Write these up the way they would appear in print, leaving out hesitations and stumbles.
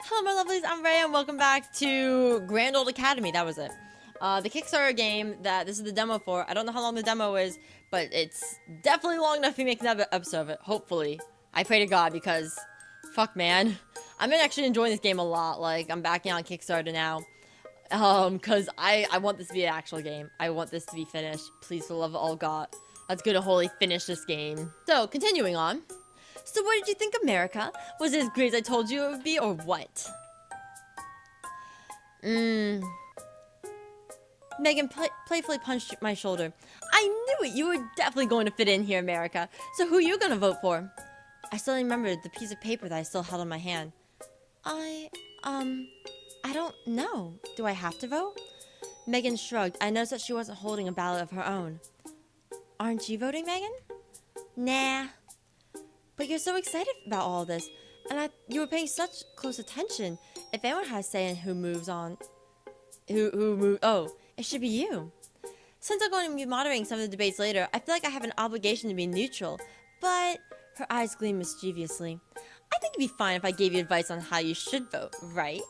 Hello, my lovelies. I'm Ray, and welcome back to Grand Old Academy. That was it. The Kickstarter game that this is the demo for. I don't know how long the demo is, but it's definitely long enough to make another episode of it. Hopefully. I pray to God because, fuck, man. I'm actually enjoying this game a lot. Like, I'm backing on Kickstarter now. Because I want this to be an actual game. I want this to be finished. Please, for the love of all God. Let's go to holy finish this game. So, continuing on. So what did you think, America? Was it as great as I told you it would be, or what? Megan playfully punched my shoulder. I knew it! You were definitely going to fit in here, America. So who are you gonna vote for? I suddenly remembered the piece of paper that I still held in my hand. I don't know. Do I have to vote? Megan shrugged. I noticed that she wasn't holding a ballot of her own. Aren't you voting, Megan? Nah. But you're so excited about all this, and you were paying such close attention. If anyone has a say in who moves on, oh, it should be you. Since I'm going to be moderating some of the debates later, I feel like I have an obligation to be neutral, but her eyes gleamed mischievously. I think it'd be fine if I gave you advice on how you should vote, right?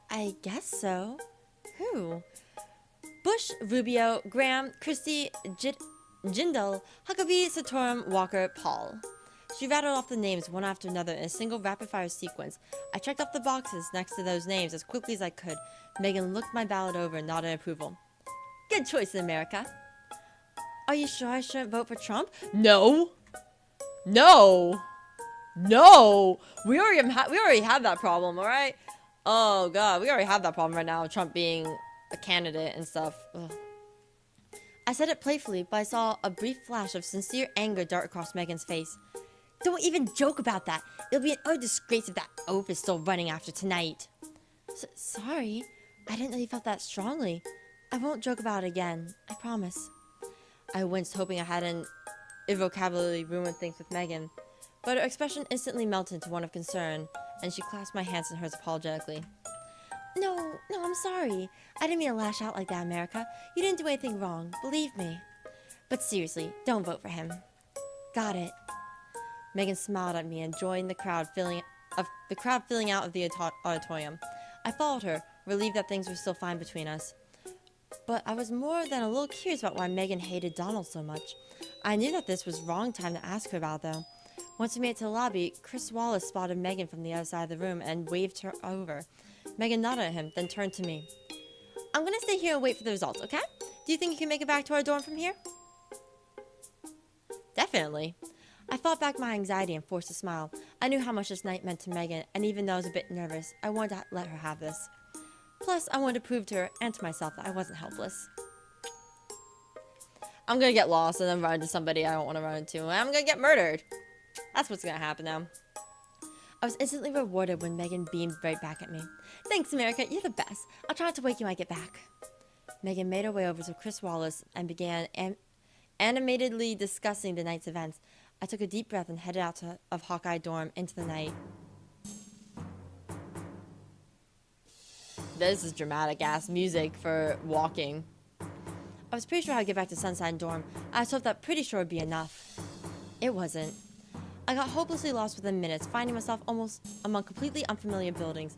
I guess so. Who? Bush, Rubio, Graham, Christie, Jindal, Huckabee, Santorum, Walker, Paul. She rattled off the names one after another in a single rapid-fire sequence. I checked off the boxes next to those names as quickly as I could. Megan looked my ballot over and nodded in approval. Good choice, America. Are you sure I shouldn't vote for Trump? No! No! No! We already have that problem, alright? Oh, God. We already have that problem right now, Trump being a candidate and stuff. Ugh. I said it playfully, but I saw a brief flash of sincere anger dart across Megan's face. Don't even joke about that. It'll be an utter disgrace if that oaf is still running after tonight. Sorry. I didn't know you felt that strongly. I won't joke about it again. I promise. I winced, hoping I hadn't irrevocably ruined things with Megan. But her expression instantly melted into one of concern, and she clasped my hands in hers apologetically. No, I'm sorry. I didn't mean to lash out like that, America. You didn't do anything wrong. Believe me. But seriously, don't vote for him. Got it. Megan smiled at me and joined the crowd filling out of the auditorium. I followed her, relieved that things were still fine between us. But I was more than a little curious about why Megan hated Donald so much. I knew that this was wrong time to ask her about, though. Once we made it to the lobby, Chris Wallace spotted Megan from the other side of the room and waved her over. Megan nodded at him, then turned to me. I'm gonna stay here and wait for the results, okay? Do you think you can make it back to our dorm from here? Definitely. I fought back my anxiety and forced a smile. I knew how much this night meant to Megan, and even though I was a bit nervous, I wanted to let her have this. Plus, I wanted to prove to her and to myself that I wasn't helpless. I'm gonna get lost and then run into somebody I don't want to run into, and I'm gonna get murdered. That's what's gonna happen now. I was instantly rewarded when Megan beamed right back at me. Thanks, America. You're the best. I'll try not to wake you when I get back. Megan made her way over to Chris Wallace and began animatedly discussing the night's events. I took a deep breath and headed out of Hawkeye dorm into the night. This is dramatic-ass music for walking. I was pretty sure I'd get back to Sunshine dorm. I was hoped that pretty sure would be enough. It wasn't. I got hopelessly lost within minutes, finding myself almost among completely unfamiliar buildings.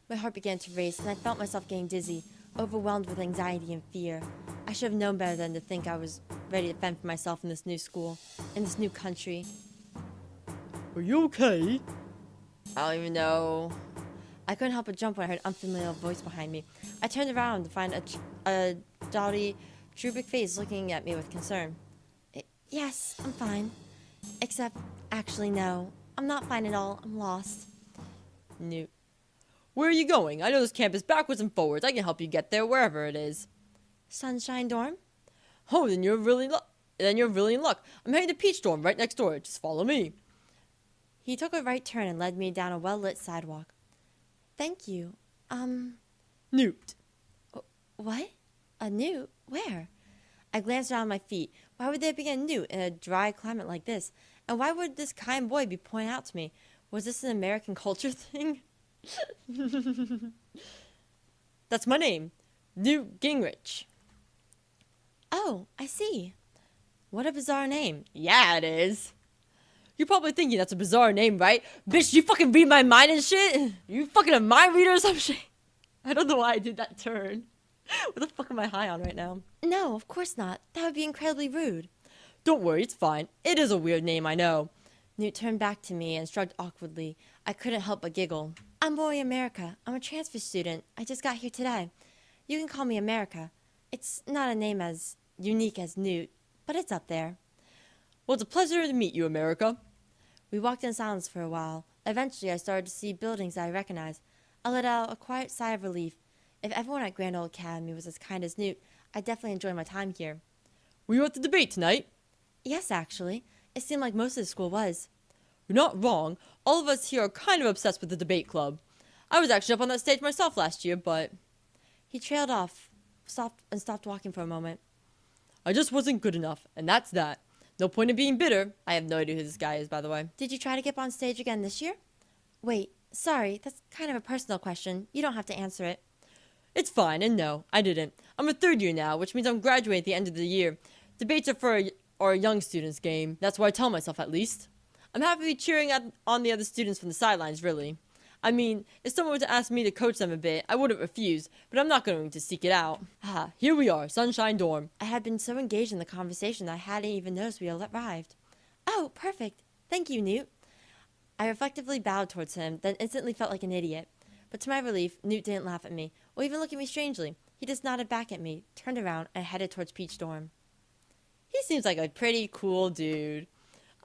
My heart began to race, and I felt myself getting dizzy, overwhelmed with anxiety and fear. I should have known better than to think I was ready to fend for myself in this new school, in this new country. Are you okay? I don't even know. I couldn't help but jump when I heard an unfamiliar voice behind me. I turned around to find a dowdy, cherubic face looking at me with concern. Yes, I'm fine. Except, actually, no. I'm not fine at all. I'm lost. Newt. Where are you going? I know this campus backwards and forwards. I can help you get there wherever it is. Sunshine dorm? Oh, then you're really in luck. I'm heading to Peach dorm right next door. Just follow me. He took a right turn and led me down a well-lit sidewalk. Thank you. Newt. What? A newt? Where? I glanced around my feet. Why would there be a newt in a dry climate like this? And why would this kind boy be pointing out to me? Was this an American culture thing? That's my name. Newt Gingrich. Oh, I see. What a bizarre name. Yeah, it is. You're probably thinking that's a bizarre name, right? Bitch, you fucking read my mind and shit? You fucking a mind reader or some shit? I don't know why I did that turn. What the fuck am I high on right now? No, of course not. That would be incredibly rude. Don't worry, it's fine. It is a weird name, I know. Newt turned back to me and shrugged awkwardly. I couldn't help but giggle. I'm Rory America. I'm a transfer student. I just got here today. You can call me America. It's not a name as unique as Newt, but it's up there. Well, it's a pleasure to meet you, America. We walked in silence for a while. Eventually, I started to see buildings that I recognized. I let out a quiet sigh of relief. If everyone at Grand Old Academy was as kind as Newt, I'd definitely enjoy my time here. Were you at the debate tonight? Yes, actually. It seemed like most of the school was. You're not wrong. All of us here are kind of obsessed with the debate club. I was actually up on that stage myself last year, but He trailed off, stopped walking for a moment. I just wasn't good enough, and that's that. No point in being bitter. I have no idea who this guy is, by the way. Did you try to get up on stage again this year? Wait, sorry, that's kind of a personal question. You don't have to answer it. It's fine, and no, I didn't. I'm a third year now, which means I'm graduating at the end of the year. Debates are for our young students game. That's what I tell myself, at least. I'm happy to be cheering on the other students from the sidelines, really. I mean, if someone were to ask me to coach them a bit, I wouldn't refuse, but I'm not going to seek it out. Ah, here we are, Sunshine Dorm. I had been so engaged in the conversation that I hadn't even noticed we had arrived. Oh, perfect. Thank you, Newt. I reflectively bowed towards him, then instantly felt like an idiot. But to my relief, Newt didn't laugh at me, or even look at me strangely. He just nodded back at me, turned around, and headed towards Peach Dorm. He seems like a pretty cool dude.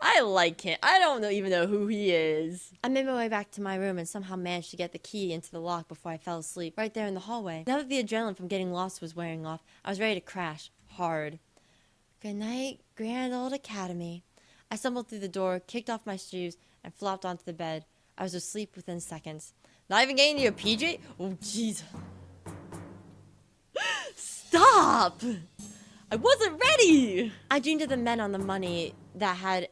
I like him. I don't even know who he is. I made my way back to my room and somehow managed to get the key into the lock before I fell asleep, right there in the hallway. Now that the adrenaline from getting lost was wearing off, I was ready to crash, hard. Good night, Grand Old Academy. I stumbled through the door, kicked off my shoes, and flopped onto the bed. I was asleep within seconds. Not even getting to your PJ? Oh, jeez. Stop! I wasn't ready! I dreamed of the men on the money that had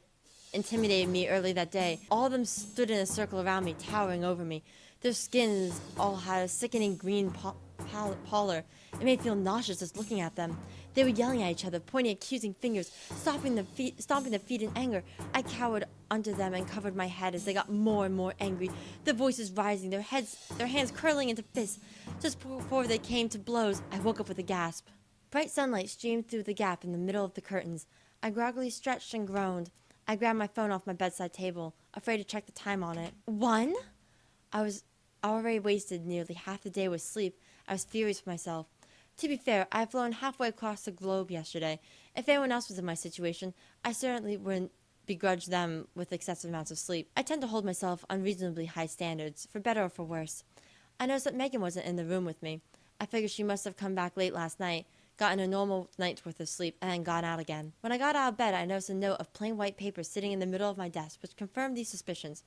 intimidated me early that day. All of them stood in a circle around me, towering over me. Their skins all had a sickening green pallor. It made me feel nauseous just looking at them. They were yelling at each other, pointing accusing fingers, stomping their feet in anger. I cowered under them and covered my head as they got more and more angry, their voices rising, their hands curling into fists. Just before they came to blows, I woke up with a gasp. Bright sunlight streamed through the gap in the middle of the curtains. I groggily stretched and groaned. I grabbed my phone off my bedside table, afraid to check the time on it. 1? I was already wasted nearly half the day with sleep. I was furious with myself. To be fair, I had flown halfway across the globe yesterday. If anyone else was in my situation, I certainly wouldn't begrudge them with excessive amounts of sleep. I tend to hold myself unreasonably high standards, for better or for worse. I noticed that Megan wasn't in the room with me. I figured she must have come back late last night, gotten a normal night's worth of sleep, and then gone out again. When I got out of bed, I noticed a note of plain white paper sitting in the middle of my desk, which confirmed these suspicions.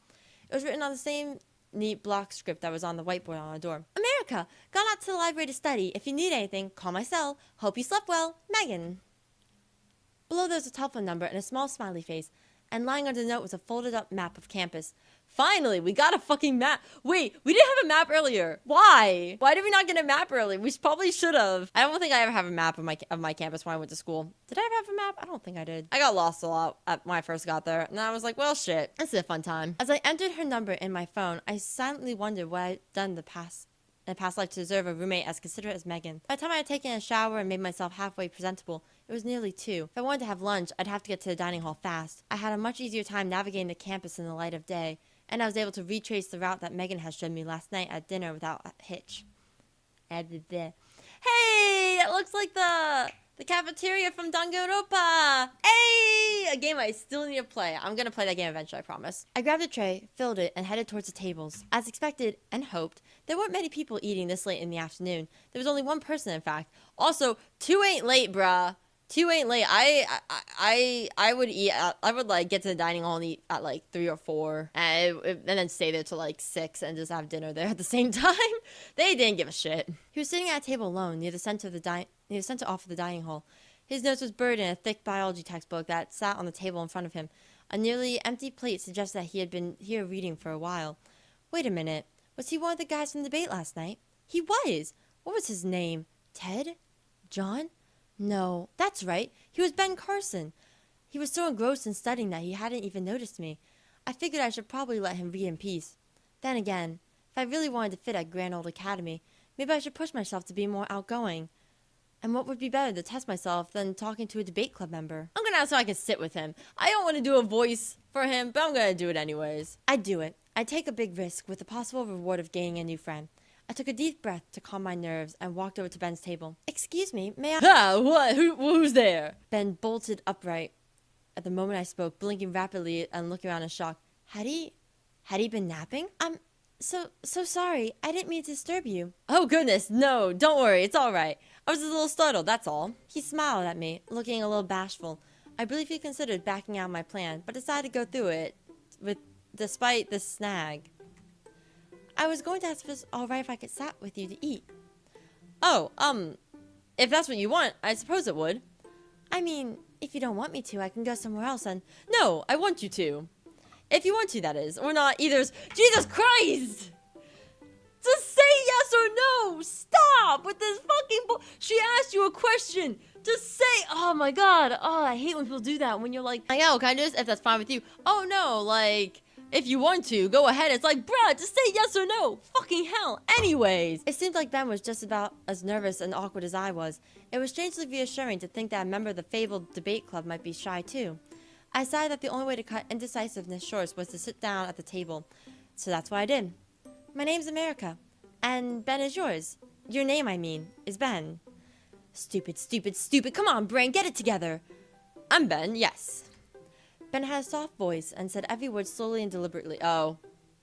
It was written on the same neat block script that was on the whiteboard on the door. America! Gone out to the library to study. If you need anything, call my cell. Hope you slept well. Megan. Below there was a telephone number and a small smiley face, and lying under the note was a folded up map of campus. Finally, we got a fucking map. Wait, we didn't have a map earlier. Why? Why did we not get a map early? We probably should have. I don't think I ever have a map of my campus when I went to school. Did I ever have a map? I don't think I did. I got lost a lot when I first got there, and I was like, well, shit. This is a fun time. As I entered her number in my phone, I silently wondered what I'd done in past life to deserve a roommate as considerate as Megan. By the time I had taken a shower and made myself halfway presentable, it was nearly 2. If I wanted to have lunch, I'd have to get to the dining hall fast. I had a much easier time navigating the campus in the light of day, and I was able to retrace the route that Megan had shown me last night at dinner without a hitch. Hey, it looks like the cafeteria from Danganronpa. Hey, a game I still need to play. I'm gonna play that game eventually, I promise. I grabbed a tray, filled it, and headed towards the tables. As expected and hoped, there weren't many people eating this late in the afternoon. There was only one person, in fact. Also, 2 ain't late, bruh. 2 ain't late. I would eat. I would like get to the dining hall and eat at like 3 or 4, and then stay there till like 6 and just have dinner there at the same time. They didn't give a shit. He was sitting at a table alone near the center off of the dining hall. His nose was buried in a thick biology textbook that sat on the table in front of him. A nearly empty plate suggested that he had been here reading for a while. Wait a minute. Was he one of the guys from the debate last night? He was. What was his name? Ted? John? No, that's right. He was Ben Carson. He was so engrossed in studying that he hadn't even noticed me. I figured I should probably let him read in peace. Then again, if I really wanted to fit at Grand Old Academy, maybe I should push myself to be more outgoing. And what would be better to test myself than talking to a debate club member? I'm gonna ask so I can sit with him. I don't want to do a voice for him, but I'm gonna do it anyways. I'd do it. I'd take a big risk with the possible reward of gaining a new friend. I took a deep breath to calm my nerves and walked over to Ben's table. Excuse me, may I? Ah, what? Who's there? Ben bolted upright at the moment I spoke, blinking rapidly and looking around in shock. Had he been napping? I'm so sorry. I didn't mean to disturb you. Oh goodness, no, don't worry, it's all right. I was just a little startled, that's all. He smiled at me, looking a little bashful. I believe he considered backing out my plan, but decided to go through it despite the snag. I was going to ask if it's all right if I could sat with you to eat. Oh, if that's what you want, I suppose it would. I mean, if you don't want me to, I can go somewhere else and... No, I want you to. If you want to, that is. Or not, either. Jesus Christ! Just say yes or no! Stop with this fucking She asked you a question! Just say, oh my god, oh, I hate when people do that. When you're like, oh, can I do this? If that's fine with you. Oh no, like... If you want to, go ahead. It's like, bruh, just say yes or no. Fucking hell. Anyways. It seemed like Ben was just about as nervous and awkward as I was. It was strangely reassuring to think that a member of the fabled debate club might be shy too. I decided that the only way to cut indecisiveness short was to sit down at the table. So that's what I did. My name's America. And Ben is yours. Your name, I mean, is Ben. Stupid. Come on, brain, get it together. I'm Ben, yes. Ben had a soft voice and said every word slowly and deliberately. Oh,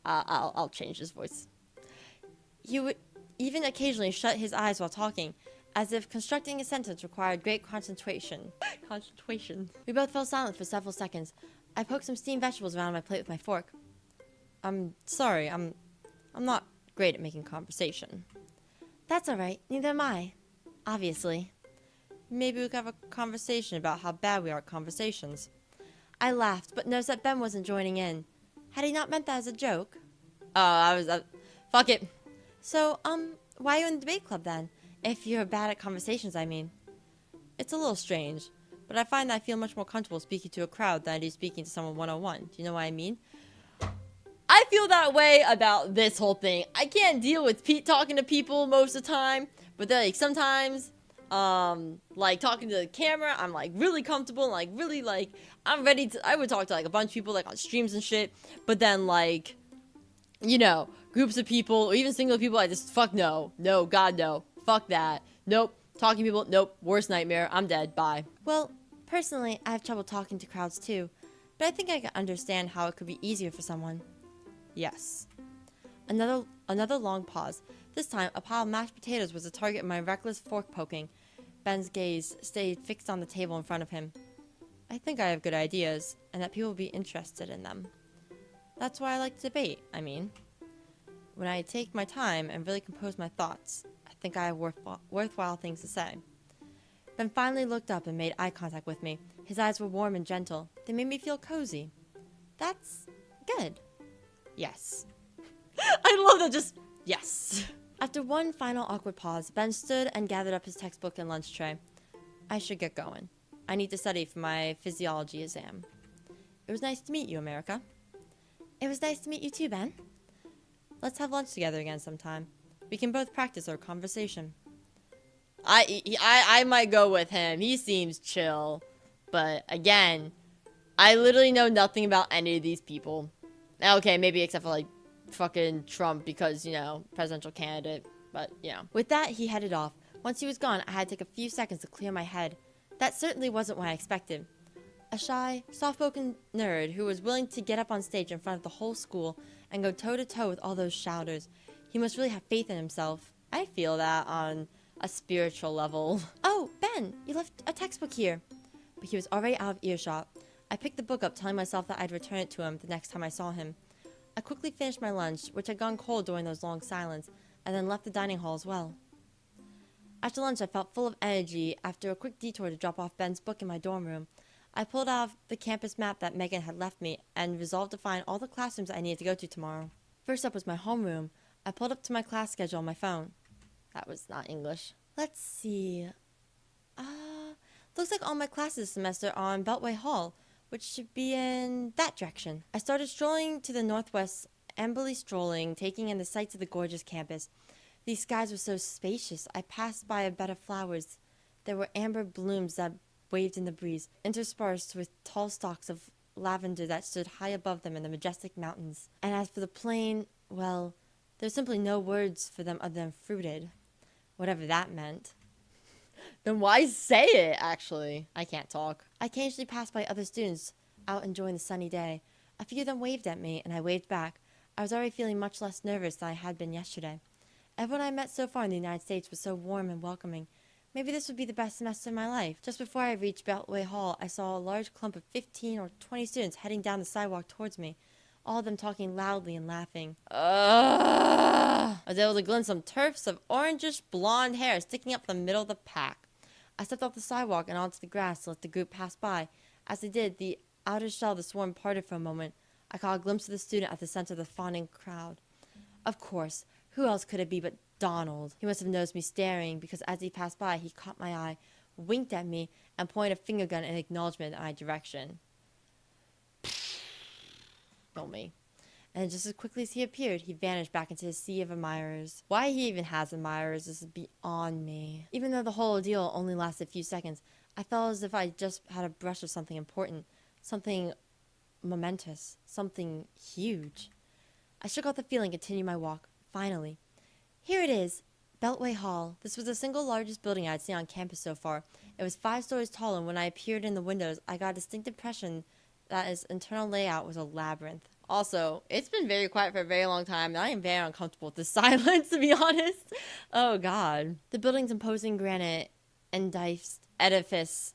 I'll change his voice. He would even occasionally shut his eyes while talking, as if constructing a sentence required great concentration. Concentration. We both fell silent for several seconds. I poked some steamed vegetables around my plate with my fork. I'm sorry, I'm not great at making conversation. That's all right. Neither am I. Obviously. Maybe we could have a conversation about how bad we are at conversations. I laughed, but noticed that Ben wasn't joining in. Had he not meant that as a joke? Fuck it. So, why are you in the debate club then? If you're bad at conversations, I mean. It's a little strange, but I find that I feel much more comfortable speaking to a crowd than I do speaking to someone one-on-one. Do you know what I mean? I feel that way about this whole thing. I can't deal with talking to people most of the time, but then, like, sometimes... like talking to the camera, I'm like really comfortable, like really like I'm ready to. I would talk to like a bunch of people like on streams and shit, but then like, you know, groups of people or even single people, I just fuck no, God no, fuck that, nope. Talking to people, nope, worst nightmare. I'm dead. Bye. Well, personally, I have trouble talking to crowds too, but I think I can understand how it could be easier for someone. Yes. Another long pause. This time, a pile of mashed potatoes was the target of my reckless fork poking. Ben's gaze stayed fixed on the table in front of him. I think I have good ideas, and that people will be interested in them. That's why I like to debate, I mean. When I take my time and really compose my thoughts, I think I have worthwhile things to say. Ben finally looked up and made eye contact with me. His eyes were warm and gentle. They made me feel cozy. That's good. Yes. I love that, just, yes. After one final awkward pause, Ben stood and gathered up his textbook and lunch tray. I should get going. I need to study for my physiology exam. It was nice to meet you, America. It was nice to meet you too, Ben. Let's have lunch together again sometime. We can both practice our conversation. I might go with him. He seems chill. But again, I literally know nothing about any of these people. Okay, maybe except for like fucking Trump because, you know, presidential candidate. But, you know. With that, he headed off. Once he was gone, I had to take a few seconds to clear my head. That certainly wasn't what I expected. A shy, soft-spoken nerd who was willing to get up on stage in front of the whole school and go toe-to-toe with all those shouters. He must really have faith in himself. I feel that on a spiritual level. Oh, Ben, you left a textbook here. But he was already out of earshot. I picked the book up, telling myself that I'd return it to him the next time I saw him. I quickly finished my lunch, which had gone cold during those long silence, and then left the dining hall as well. After lunch, I felt full of energy after a quick detour to drop off Ben's book in my dorm room. I pulled out the campus map that Megan had left me and resolved to find all the classrooms I needed to go to tomorrow. First up was my homeroom. I pulled up to my class schedule on my phone. That was not English. Let's see. Looks like all my classes this semester are on Beltway Hall. which should be in that direction. I started strolling to the northwest, amberly strolling, taking in the sights of the gorgeous campus. These skies were so spacious. I passed by a bed of flowers. There were amber blooms that waved in the breeze, interspersed with tall stalks of lavender that stood high above them in the majestic mountains. And as for the plain, well, there's simply no words for them other than fruited. Whatever that meant. Then why say it, actually? I can't talk. I occasionally passed by other students out enjoying the sunny day. A few of them waved at me, and I waved back. I was already feeling much less nervous than I had been yesterday. Everyone I met so far in the United States was so warm and welcoming. Maybe this would be the best semester of my life. Just before I reached Beltway Hall, I saw a large clump of 15 or 20 students heading down the sidewalk towards me, all of them talking loudly and laughing. I was able to glimpse some tufts of orangish blonde hair sticking up the middle of the pack. I stepped off the sidewalk and onto the grass to let the group pass by. As they did, the outer shell of the swarm parted for a moment. I caught a glimpse of the student at the center of the fawning crowd. Of course, who else could it be but Donald? He must have noticed me staring, because as he passed by, he caught my eye, winked at me, and pointed a finger gun in acknowledgement in my direction. Told me. And just as quickly as he appeared, he vanished back into his sea of admirers. Why he even has admirers is beyond me. Even though the whole ordeal only lasted a few seconds, I felt as if I just had a brush of something important, something momentous, something huge. I shook off the feeling and continued my walk. Finally. Here it is, Beltway Hall. This was the single largest building I had seen on campus so far. It was 5 stories tall, and when I appeared in the windows, I got a distinct impression that its internal layout was a labyrinth. Also, it's been very quiet for a very long time, and I am very uncomfortable with the silence, to be honest. Oh, God. The building's imposing granite endiced edifice,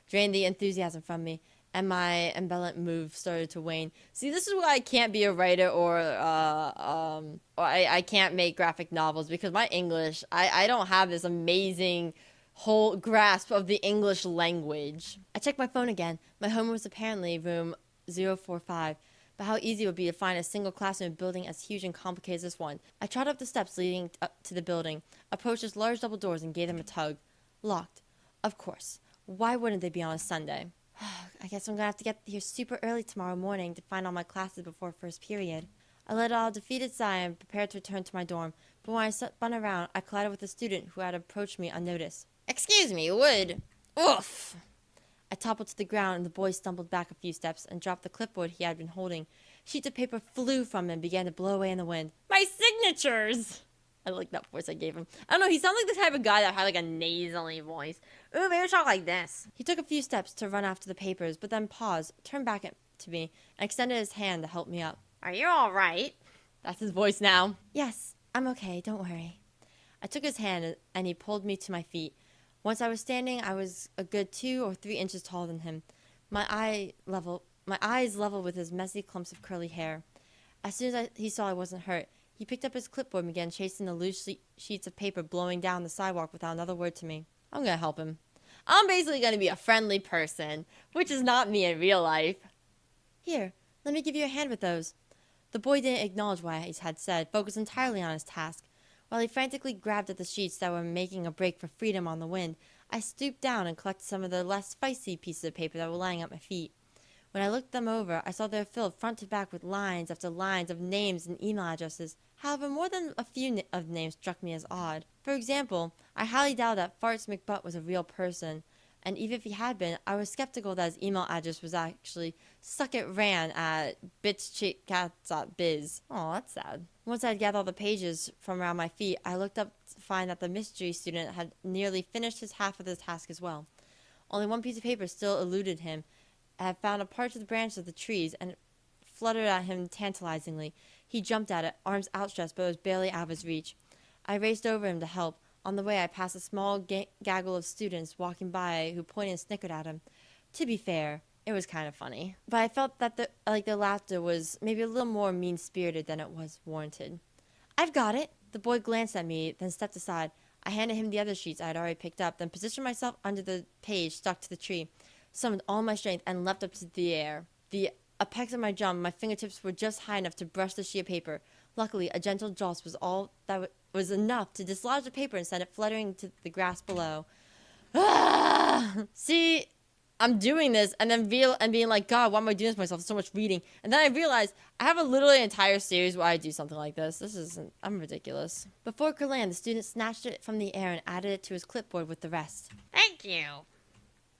drained the enthusiasm from me, and my embellic move started to wane. See, this is why I can't be a writer or I can't make graphic novels, because my English, I don't have this amazing whole grasp of the English language. I checked my phone again. My home was apparently room 045. But how easy it would be to find a single class in a building as huge and complicated as this one. I trotted up the steps leading up to the building, approached its large double doors, and gave them a tug. Locked. Of course. Why wouldn't they be on a Sunday? I guess I'm going to have to get here super early tomorrow morning to find all my classes before first period. I let out a defeated sigh and prepared to return to my dorm, but when I spun around, I collided with a student who had approached me unnoticed. Excuse me, would... Oof! I toppled to the ground, and the boy stumbled back a few steps and dropped the clipboard he had been holding. Sheets of paper flew from him and began to blow away in the wind. My signatures! I like that voice I gave him. I don't know, he sounds like the type of guy that had like a nasally voice. Ooh, maybe talk like this. He took a few steps to run after the papers, but then paused, turned back to me, and extended his hand to help me up. Are you alright? That's his voice now. Yes, I'm okay, don't worry. I took his hand, and he pulled me to my feet. Once I was standing, I was a good 2 or 3 inches taller than him, my eyes level with his messy clumps of curly hair. As soon as he saw I wasn't hurt, he picked up his clipboard and began chasing the loose sheets of paper blowing down the sidewalk without another word to me. I'm gonna help him. I'm basically gonna be a friendly person, which is not me in real life. Here, let me give you a hand with those. The boy didn't acknowledge what he had said, focused entirely on his task. While he frantically grabbed at the sheets that were making a break for freedom on the wind, I stooped down and collected some of the less feisty pieces of paper that were lying at my feet. When I looked them over, I saw they were filled front to back with lines after lines of names and email addresses. However, more than a few of the names struck me as odd. For example, I highly doubt that Farts McButt was a real person, and even if he had been, I was skeptical that his email address was actually suckitran@bitchchitcats.biz. Oh, that's sad. Once I had gathered all the pages from around my feet, I looked up to find that the mystery student had nearly finished his half of the task as well. Only one piece of paper still eluded him. I had found a part of the branch of the trees, and it fluttered at him tantalizingly. He jumped at it, arms outstretched, but it was barely out of his reach. I raced over him to help. On the way, I passed a small gaggle of students walking by who pointed and snickered at him. To be fair, it was kind of funny. But I felt that their laughter was maybe a little more mean-spirited than it was warranted. I've got it. The boy glanced at me, then stepped aside. I handed him the other sheets I had already picked up, then positioned myself under the page stuck to the tree, summoned all my strength, and leapt up to the air. The apex of my jump, my fingertips were just high enough to brush the sheet of paper. Luckily, a gentle jolt was all that was enough to dislodge the paper and send it fluttering to the grass below. Ah! See, I'm doing this and then being like, God, why am I doing this to myself? There's so much reading. And then I realized I have a literally entire series where I do something like this. I'm ridiculous. Before it could land, the student snatched it from the air and added it to his clipboard with the rest. Thank you.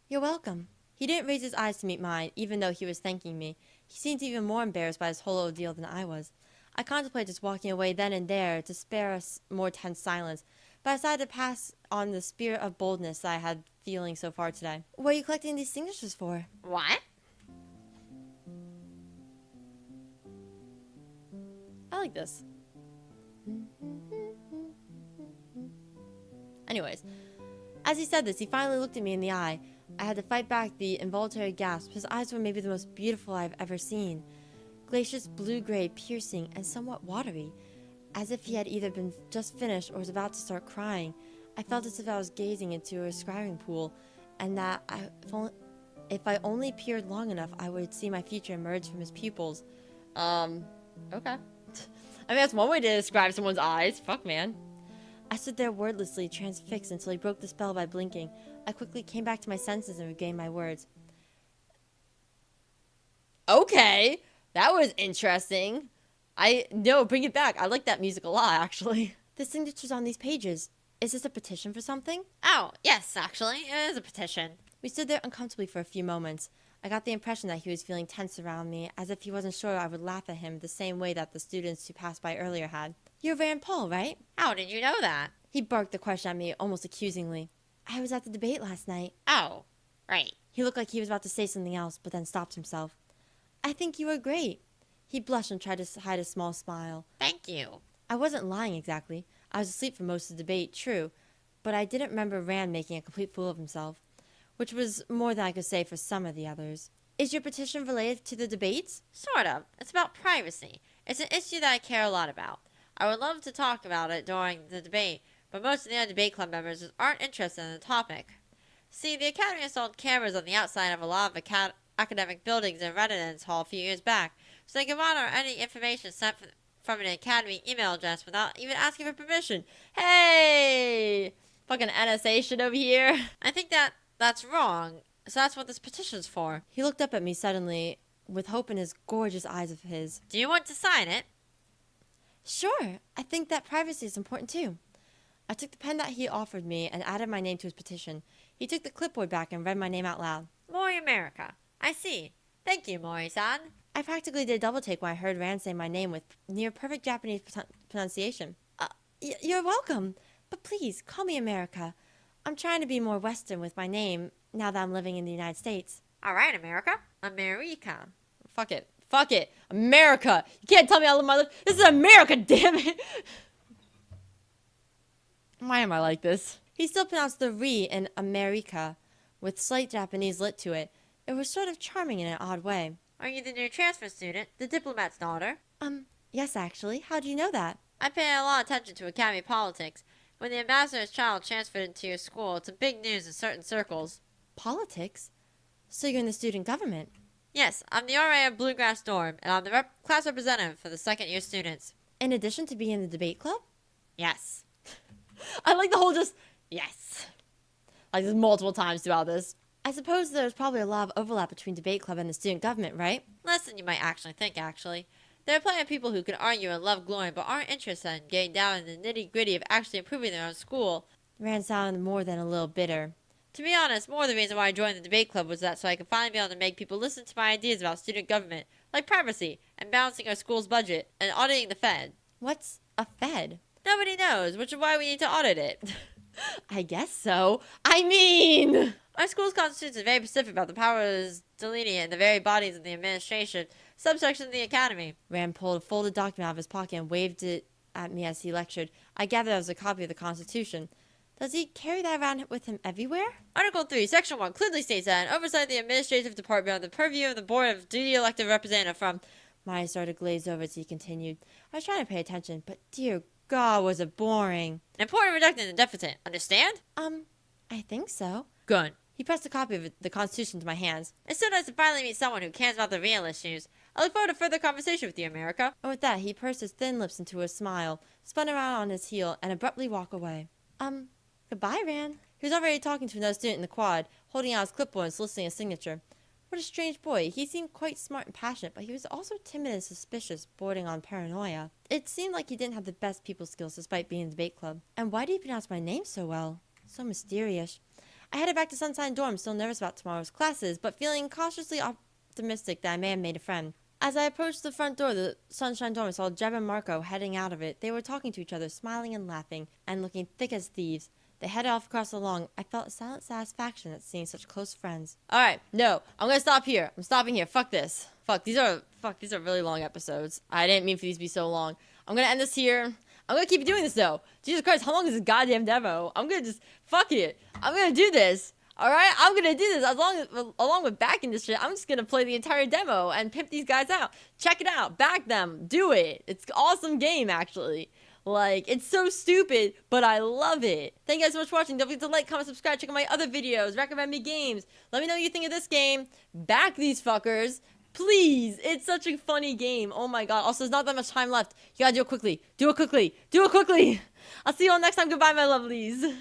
You're welcome. He didn't raise his eyes to meet mine, even though he was thanking me. He seemed even more embarrassed by this whole ordeal than I was. I contemplated just walking away then and there to spare us more tense silence, but I decided to pass on the spirit of boldness that I had feeling so far today. What are you collecting these signatures for? What? I like this. Anyways, as he said this, he finally looked at me in the eye. I had to fight back the involuntary gasp. His eyes were maybe the most beautiful I've ever seen. Glacious blue-gray, piercing, and somewhat watery, as if he had either been just finished or was about to start crying. I felt as if I was gazing into a swimming pool, and that if I only peered long enough, I would see my future emerge from his pupils. Okay. I mean, that's one way to describe someone's eyes. Fuck, man. I stood there wordlessly, transfixed, until he broke the spell by blinking. I quickly came back to my senses and regained my words. Okay. That was interesting. No, bring it back. I like that music a lot, actually. The signatures on these pages. Is this a petition for something? Oh, yes, actually. It is a petition. We stood there uncomfortably for a few moments. I got the impression that he was feeling tense around me, as if he wasn't sure I would laugh at him the same way that the students who passed by earlier had. You're Rand Paul, right? How did you know that? He barked the question at me almost accusingly. I was at the debate last night. Oh, right. He looked like he was about to say something else, but then stopped himself. I think you were great. He blushed and tried to hide a small smile. Thank you. I wasn't lying exactly. I was asleep for most of the debate, true, but I didn't remember Rand making a complete fool of himself, which was more than I could say for some of the others. Is your petition related to the debates? Sort of. It's about privacy. It's an issue that I care a lot about. I would love to talk about it during the debate, but most of the other debate club members aren't interested in the topic. See, the Academy installed cameras on the outside of a lot of academic buildings in Residence Hall a few years back, so they can monitor any information sent from an Academy email address without even asking for permission. Hey! Fucking NSA shit over here. I think that's wrong, so that's what this petition's for. He looked up at me suddenly, with hope in his gorgeous eyes of his. Do you want to sign it? Sure, I think that privacy is important too. I took the pen that he offered me and added my name to his petition. He took the clipboard back and read my name out loud. Mori America. I see. Thank you, Mori-san. I practically did a double take when I heard Rand say my name with near perfect Japanese pronunciation. You're welcome, but please call me America. I'm trying to be more Western with my name now that I'm living in the United States. All right, America. America. Fuck it. Fuck it. America. You can't tell me I live my life. This is America, damn it. Why am I like this? He still pronounced the re in America with slight Japanese lit to it. It was sort of charming in an odd way. Are you the new transfer student, the diplomat's daughter? Yes, actually. How do you know that? I pay a lot of attention to Academy politics. When the ambassador's child transferred into your school, it's a big news in certain circles. Politics? So you're in the student government? Yes, I'm the RA of Bluegrass Dorm, and I'm the class representative for the second-year students. In addition to being in the debate club? Yes. I like the whole just, yes. Like there's multiple times throughout this. I suppose there's probably a lot of overlap between debate club and the student government, right? Less than you might actually think, actually. There are plenty of people who can argue and love glory, but aren't interested in getting down in the nitty-gritty of actually improving their own school. Rand sounded more than a little bitter. To be honest, more of the reason why I joined the debate club was that so I could finally be able to make people listen to my ideas about student government, like privacy, and balancing our school's budget, and auditing the Fed. What's a Fed? Nobody knows, which is why we need to audit it. I guess so. I mean... Our school's constitution is very specific about the powers delineated in the very bodies of the administration, subsection of the academy. Rand pulled a folded document out of his pocket and waved it at me as he lectured. I gathered it was a copy of the Constitution. Does he carry that around with him everywhere? Article 3, Section 1 clearly states that an oversight of the administrative department on the purview of the Board of Duty Elected Representative from... My eyes started to glaze over as he continued. I was trying to pay attention, but dear God, was it boring. An important reduction in the deficit. Understand? I think so. Good. He pressed a copy of the Constitution to my hands. It's so nice to finally meet someone who cares about the real issues. I look forward to further conversation with you, America. And with that, he pursed his thin lips into a smile, spun around on his heel, and abruptly walked away. Goodbye, Rand. He was already talking to another student in the quad, holding out his clipboard and soliciting a signature. What a strange boy. He seemed quite smart and passionate, but he was also timid and suspicious, bordering on paranoia. It seemed like he didn't have the best people skills despite being in the debate club. And why did he pronounce my name so well? So mysterious. I headed back to Sunshine Dorm, still nervous about tomorrow's classes, but feeling cautiously optimistic that I may have made a friend. As I approached the front door of the Sunshine Dorm, I saw Jeb and Marco heading out of it. They were talking to each other, smiling and laughing, and looking thick as thieves. They headed off across the lawn. I felt a silent satisfaction at seeing such close friends. Alright, no. I'm gonna stop here. I'm stopping here. Fuck this. These are really long episodes. I didn't mean for these to be so long. I'm gonna end this here. I'm gonna keep doing this though. Jesus Christ, how long is this goddamn demo? I'm gonna just fuck it. I'm gonna do this. Alright? I'm gonna do this. Along with backing this shit, I'm just gonna play the entire demo and pimp these guys out. Check it out. Back them. Do it. It's an awesome game actually. Like, it's so stupid, but I love it. Thank you guys so much for watching. Don't forget to like, comment, subscribe, check out my other videos, recommend me games. Let me know what you think of this game. Back these fuckers. Please. It's such a funny game. Oh my god. Also, there's not that much time left. You gotta do it quickly. Do it quickly. Do it quickly. I'll see you all next time. Goodbye, my lovelies.